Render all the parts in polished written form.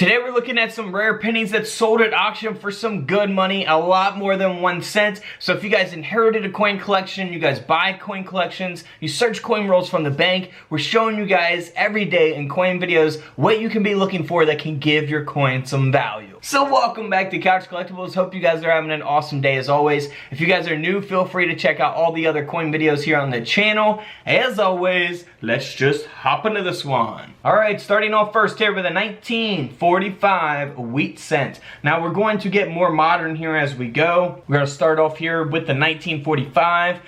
Today we're looking at some rare pennies that sold at auction for some good money, a lot more than 1 cent. So if you guys inherited a coin collection, you guys buy coin collections, you search coin rolls from the bank, we're showing you guys every day in coin videos what you can be looking for that can give your coin some value. So welcome back to Couch Collectibles. Hope you guys are having an awesome day as always. If you guys are new, feel free to check out all the other coin videos here on the channel. As always, let's just hop into this one. Alright, starting off first here with a 1945 wheat cent. Now we're going to get more modern here as we go. We're going to start off here with the 1945.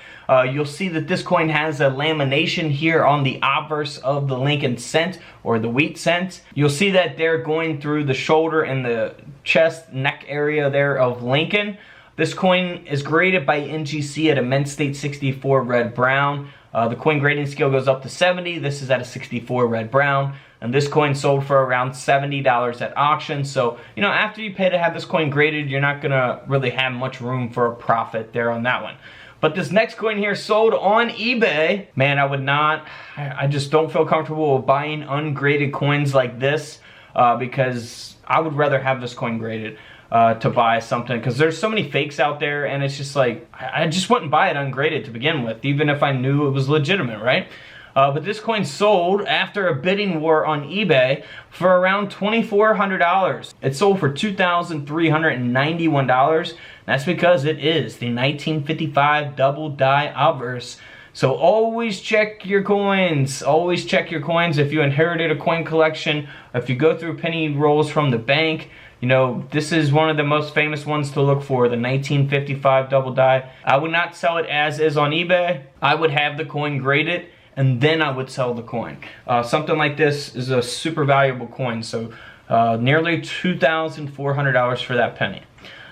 You'll see that this coin has a lamination here on the obverse of the Lincoln cent or the wheat cent. You'll see that they're going through the shoulder and the chest neck area there of Lincoln. This coin is graded by NGC at a Mint State 64 red brown. The coin grading scale goes up to 70. This is at a 64 red brown. And this coin sold for around $70 at auction. So, you know, after you pay to have this coin graded, you're not going to really have much room for a profit there on that one. But this next coin here sold on eBay. Man, I just don't feel comfortable with buying ungraded coins like this because I would rather have this coin graded to buy something, because there's so many fakes out there, and it's just like, I just wouldn't buy it ungraded to begin with, even if I knew it was legitimate, right? But this coin sold after a bidding war on eBay for around $2,400. It sold for $2,391. That's because it is the 1955 double die obverse. So always check your coins. Always check your coins. If you inherited a coin collection, if you go through penny rolls from the bank, you know, this is one of the most famous ones to look for, the 1955 double die. I would not sell it as is on eBay. I would have the coin graded, and then I would sell the coin. Something like this is a super valuable coin, so nearly $2,400 for that penny.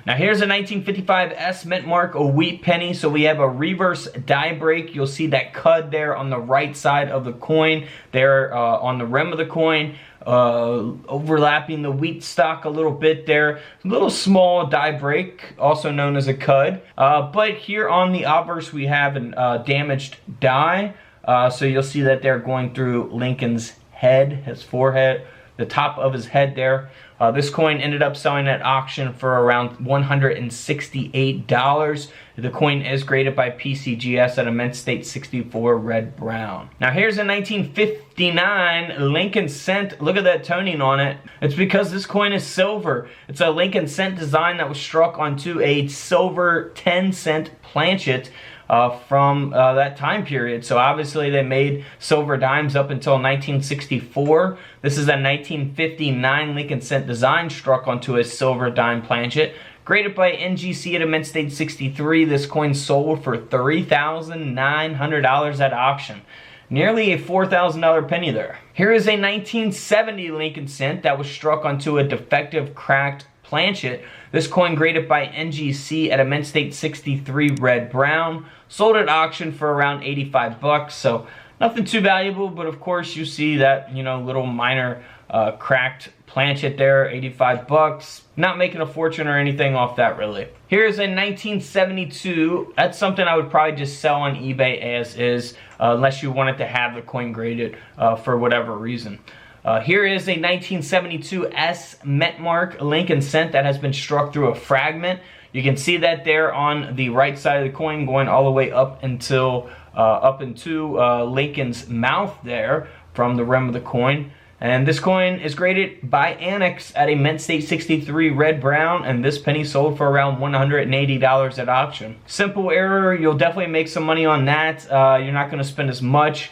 Now here's a 1955 S mint mark, a wheat penny. So we have a reverse die break. You'll see that cud there on the right side of the coin, there on the rim of the coin, overlapping the wheat stock a little bit there. A little small die break, also known as a cud. But here on the obverse we have a damaged die. So you'll see that they're going through Lincoln's head, his forehead, the top of his head there. This coin ended up selling at auction for around $168. The coin is graded by PCGS at a Mint State 64 red brown. Now here's a 1959 Lincoln cent. Look at that toning on it. It's because this coin is silver. It's a Lincoln cent design that was struck onto a silver 10-cent planchet from that time period. So obviously they made silver dimes up until 1964. This is a 1959 Lincoln cent design struck onto a silver dime planchet. Graded by NGC at a Mint State 63. This coin sold for $3,900 at auction. Nearly a $4,000 penny there. Here is a 1970 Lincoln cent that was struck onto a defective cracked planchet. This coin graded by NGC at a Mint State 63 red brown. Sold at auction for around 85 bucks. So nothing too valuable, but of course you see that, you know, little minor cracked planchet there, 85 bucks. Not making a fortune or anything off that really. Here's a 1972. That's something I would probably just sell on eBay as is, unless you wanted to have the coin graded for whatever reason. Here is a 1972 S mint mark Lincoln cent that has been struck through a fragment. You can see that there on the right side of the coin, going all the way up until into Lincoln's mouth there from the rim of the coin. And this coin is graded by Annex at a Mint State 63 red brown, and this penny sold for around $180 at auction. Simple error, you'll definitely make some money on that. You're not going to spend as much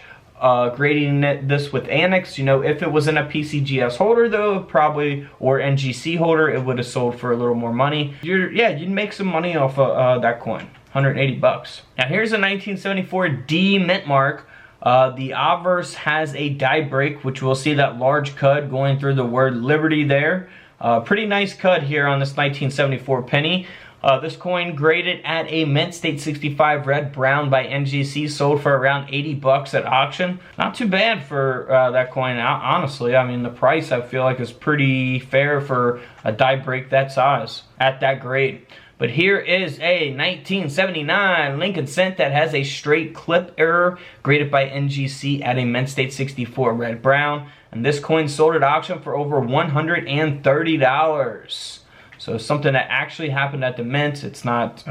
grading this with Annex. You know, if it was in a PCGS holder though, probably, or NGC holder, it would have sold for a little more money. You'd make some money off of that coin, 180 bucks. Now here's a 1974 D mint mark. The obverse has a die break, which we'll see that large cud going through the word Liberty there. Pretty nice cud here on this 1974 penny. This coin graded at a Mint State 65 red brown by NGC, sold for around 80 bucks at auction. Not too bad for that coin, honestly. I mean, the price I feel like is pretty fair for a die break that size at that grade. But here is a 1979 Lincoln Cent that has a straight clip error, graded by NGC at a Mint State 64 red brown. And this coin sold at auction for over $130. So something that actually happened at the Mint. It's not,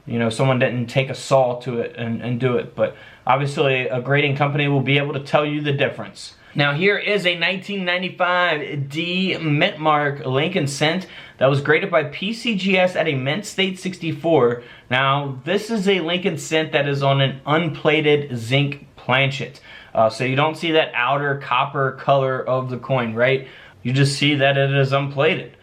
you know, someone didn't take a saw to it and do it. But obviously a grading company will be able to tell you the difference. Now here is a 1995 D Mint Mark Lincoln Cent that was graded by PCGS at a Mint State 64. Now this is a Lincoln Cent that is on an unplated zinc planchet. So you don't see that outer copper color of the coin, right? You just see that it is unplated.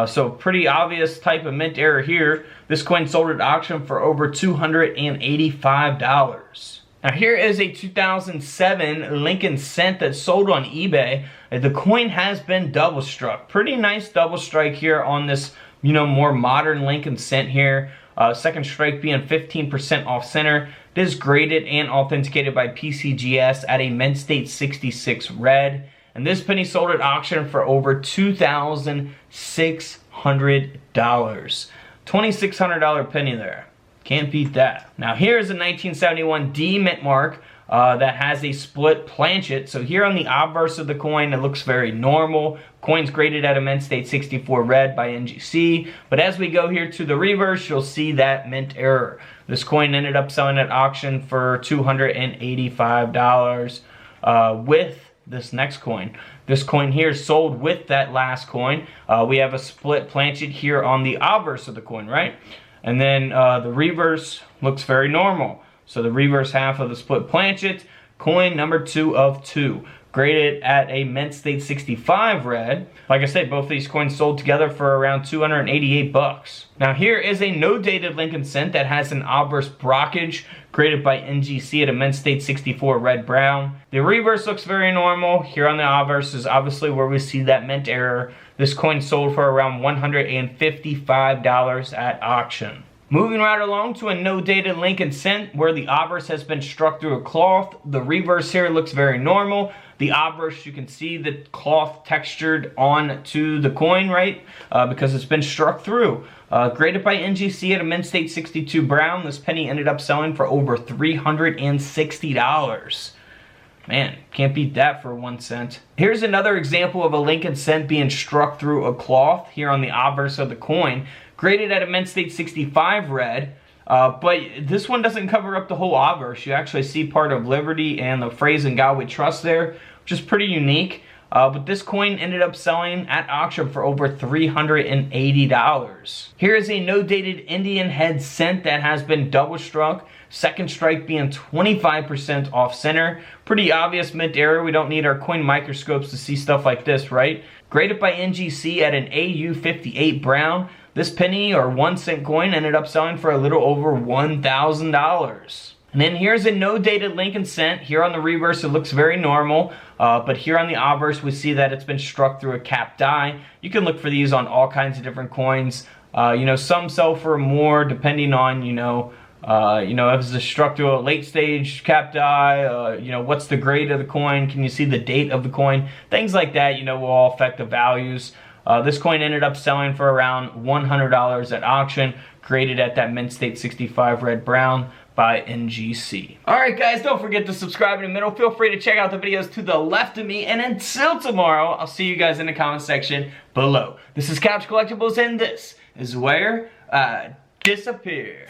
So pretty obvious type of mint error here. This coin sold at auction for over $285. Now here is a 2007 Lincoln Cent that sold on eBay. The coin has been double struck. Pretty nice double strike here on this, you know, more modern Lincoln Cent here. Second strike being 15% off center. It is graded and authenticated by PCGS at a Mint State 66 red. And this penny sold at auction for over $2,600. $2,600 penny there. Can't beat that. Now here's a 1971 D Mint Mark that has a split planchet. So here on the obverse of the coin, it looks very normal. Coin's graded at a Mint State 64 red by NGC. But as we go here to the reverse, you'll see that mint error. This coin ended up selling at auction for $285 with this next coin. This coin here sold with that last coin. We have a split planchet here on the obverse of the coin, right? And then the reverse looks very normal. So the reverse half of the split planchet, coin number 2 of 2. Graded at a Mint State 65 red. Like I said, both of these coins sold together for around $288. Now here is a no-dated Lincoln Cent that has an obverse brockage, graded by NGC at a Mint State 64 red brown. The reverse looks very normal. Here on the obverse is obviously where we see that mint error. This coin sold for around $155 at auction. Moving right along to a no-dated Lincoln Cent where the obverse has been struck through a cloth. The reverse here looks very normal. The obverse, you can see the cloth textured onto the coin, right? Because it's been struck through. Graded by NGC at a Mint State 62 brown. This penny ended up selling for over $360. Man, can't beat that for 1 cent. Here's another example of a Lincoln Cent being struck through a cloth here on the obverse of the coin. Graded at a Mint State 65 red. But this one doesn't cover up the whole obverse. You actually see part of Liberty and the phrase "In God We Trust" there, which is pretty unique. But this coin ended up selling at auction for over $380. Here is a no-dated Indian head cent that has been double struck. Second strike being 25% off center. Pretty obvious mint error. We don't need our coin microscopes to see stuff like this, right? Graded by NGC at an AU 58 brown. This penny or 1 cent coin ended up selling for a little over $1,000. And then here's a no-dated Lincoln Cent. Here on the reverse, it looks very normal. But here on the obverse, we see that it's been struck through a capped die. You can look for these on all kinds of different coins. You know, some sell for more depending on, you know, if it's struck through a late stage capped die, you know, what's the grade of the coin? Can you see the date of the coin? Things like that, you know, will all affect the values. This coin ended up selling for around $100 at auction, graded at that Mint State 65 red brown by NGC. Alright guys, don't forget to subscribe in the middle. Feel free to check out the videos to the left of me. And until tomorrow, I'll see you guys in the comment section below. This is Couch Collectibles, and this is where I disappear.